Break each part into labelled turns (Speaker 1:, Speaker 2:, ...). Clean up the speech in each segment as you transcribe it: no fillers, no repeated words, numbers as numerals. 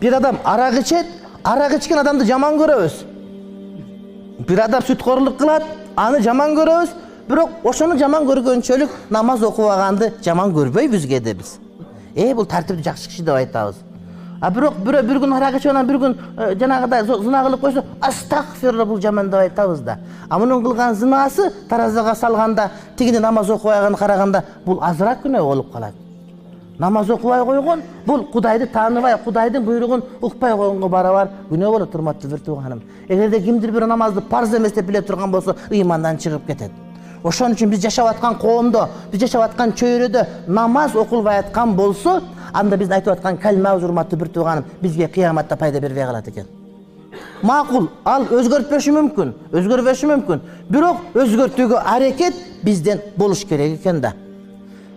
Speaker 1: Bir adam arak içet, arak içken adamды жаман көрөбүз. Bir adam sütkorluk kılat, anı жаман көрөбүz. Бирок ошону жаман көргөнчөлүк намаз окубаганды жаман көрбөйбүз кээде биз. Бул тартипти жакшы киши деп айтабыз. Бирок бир күн арак ичип анан бир күн жанагыдай зына кылып койсо, астагфирулла бул жаман деп айтабыз да. Мунун кылган зынасы таразага салганда, тигини намаз окубайганды караганда бул азыраак күнөө болуп калат. Намаз окубай койгон бул Кудайды тааныбай, Кудайдын буйругун укпай койгонго барабар күнөө болот, урматтуу бир тууганым. Эгерде кимдир бир намазды парз эмес деп биле турган болсо, ыймандан чыгып кетет. Ошон үчүн биз жашап аткан коомдо, биз жашап аткан чөйрөдө намаз окулбай аткан болсо, анда биз айтып аткан калмабыз, урматтуу бир тууганым, бизге кыяматта пайда бербей калат экен. Макул, ал өзгөртпөшү мүмкүн, өзгөрбөшү мүмкүн. Бирок өзгөртүүгө аракет бизден болуш керек экен да.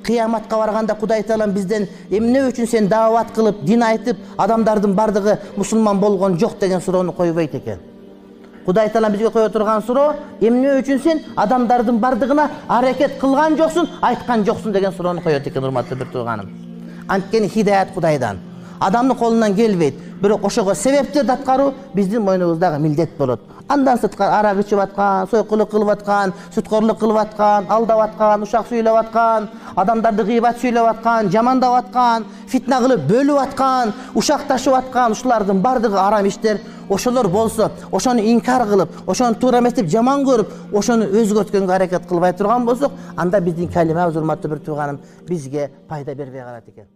Speaker 1: Кыяматка барганда Кудай Таалам бизден эмне үчүн сен даават кылып, дин айтып, адамдардын бардыгы мусулман болгон жок деген суроону койбойт экен. Кудай Таалам бизге кое турган суроо, эмне үчүн сен адамдардын бардыгына аракет кылган жоксуң, айткан жоксуң деген суроону коет экен, урматтуу бир тууганым. Анткени хидаят Кудайдан. Адамдын колунан келбейт. Бирок ошого себептерди аткаруу биздин мойнубуздагы милдет болот. Андан сырткары арак ичип аткан, сойкулук кылып аткан, сүткорлук кылып аткан, алдап аткан, ушак сүйлөп аткан, адамдарды гыйбат сүйлөп аткан, жамандап аткан, фитна кылып бөлүп аткан, ушак ташып аткан, ушулардын бардыгы арам иштер. Ошолор болсо, ошону инкар кылып, ошону туура эмес деп жаман көрүп, ошону өзгөрткөнгө аракет кылбай турган болсок, анда биздин калимабыз, урматтуу бир тууганым, бизге пайда бербей калат экен.